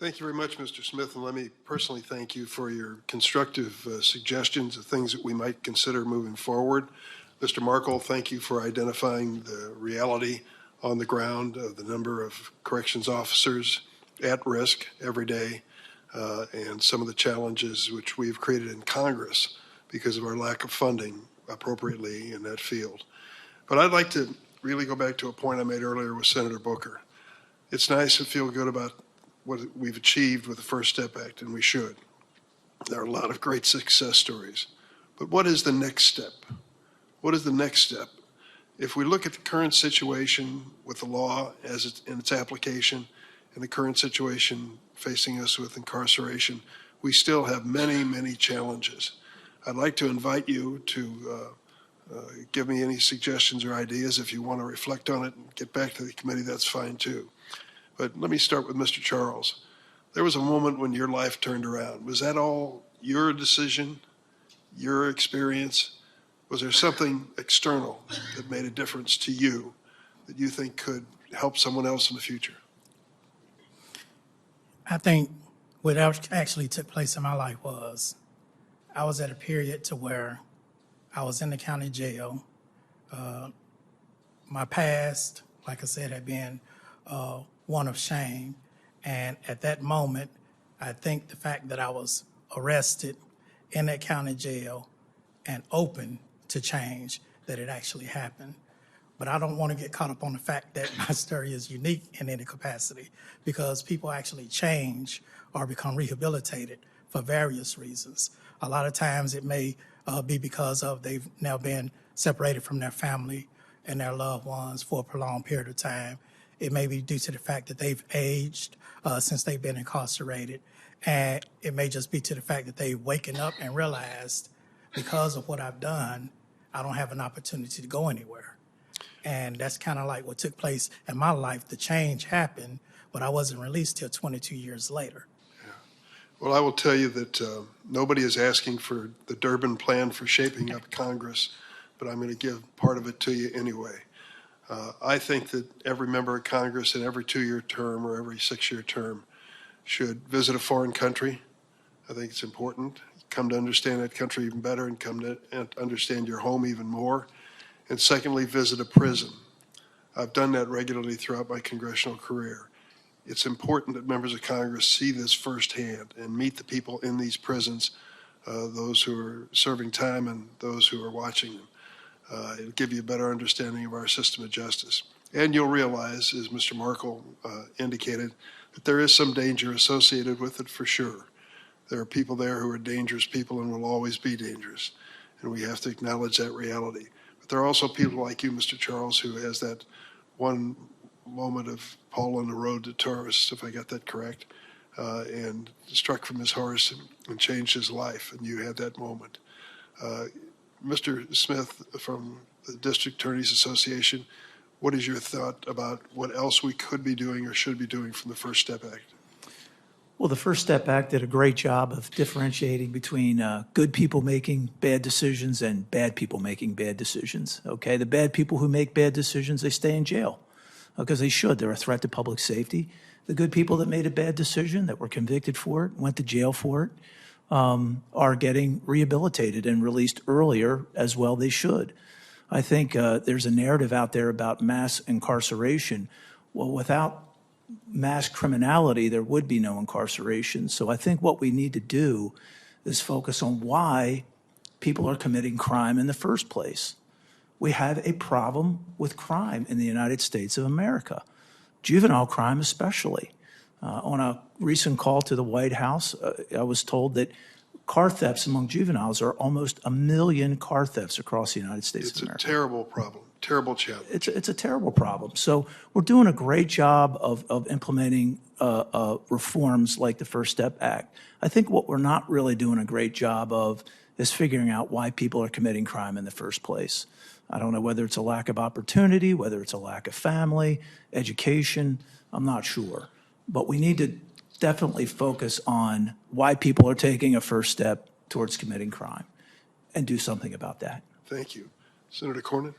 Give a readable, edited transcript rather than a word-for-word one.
Thank you very much, Mr. Smith, and let me personally thank you for your constructive suggestions of things that we might consider moving forward. Mr. Markle, thank you for identifying the reality on the ground of the number of corrections officers at risk every day and some of the challenges which we've created in Congress because of our lack of funding appropriately in that field. But I'd like to really go back to a point I made earlier with Senator Booker. It's nice to feel good about what we've achieved with the First Step Act, and we should. There are a lot of great success stories. But what is the next step? What is the next step? If we look at the current situation with the law as it's in its application and the current situation facing us with incarceration, we still have many, many challenges. I'd like to invite you to give me any suggestions or ideas. If you want to reflect on it and get back to the committee, that's fine too. But let me start with Mr. Charles. There was a moment when your life turned around. Was that all your decision, your experience? Was there something external that made a difference to you that you think could help someone else in the future? I think what actually took place in my life was I was at a period to where I was in the county jail. My past, like I said, had been one of shame. And at that moment, I think the fact that I was arrested in that county jail and open to change, that it actually happened. But I don't want to get caught up on the fact that my story is unique in any capacity, because people actually change or become rehabilitated for various reasons. A lot of times it may be because of they've now been separated from their family and their loved ones for a prolonged period of time. It may be due to the fact that they've aged since they've been incarcerated. And it may just be to the fact that they've waken up and realized, because of what I've done, I don't have an opportunity to go anywhere. And that's kind of like what took place in my life. The change happened, but I wasn't released till 22 years later. Yeah. Well, I will tell you that nobody is asking for the Durbin plan for shaping up Congress, but I'm going to give part of it to you anyway. I think that every member of Congress in every 2-year term or every 6-year term should visit a foreign country. I think it's important. Come to understand that country even better and come to understand your home even more. And secondly, visit a prison. I've done that regularly throughout my congressional career. It's important that members of Congress see this firsthand and meet the people in these prisons, those who are serving time and those who are watching them. It'll give you a better understanding of our system of justice. And you'll realize, as Mr. Markle indicated, that there is some danger associated with it for sure. There are people there who are dangerous people and will always be dangerous. And we have to acknowledge that reality. But there are also people like you, Mr. Charles, who has that one moment of Paul on the road to Taurus, if I got that correct, and struck from his horse and changed his life. And you had that moment. Mr. Smith from the District Attorneys Association, what is your thought about what else we could be doing or should be doing from the First Step Act? Well, the First Step Act did a great job of differentiating between good people making bad decisions and bad people making bad decisions. Okay, the bad people who make bad decisions, they stay in jail because they should. They're a threat to public safety. The good people that made a bad decision, that were convicted for it, went to jail for it, are getting rehabilitated and released earlier as well. They should. I think there's a narrative out there about mass incarceration. Well, without mass criminality, there would be no incarceration. So I think what we need to do is focus on why people are committing crime in the first place. We have a problem with crime in the United States of America, juvenile crime especially. On a recent call to the White House, I was told that car thefts among juveniles are almost 1 million car thefts across the United States of America. It's a terrible problem, terrible challenge. It's a terrible problem. So we're doing a great job of implementing reforms like the First Step Act. I think what we're not really doing a great job of is figuring out why people are committing crime in the first place. I don't know whether it's a lack of opportunity, whether it's a lack of family, education, I'm not sure. But we need to definitely focus on why people are taking a first step towards committing crime and do something about that. Thank you. Senator Cornyn?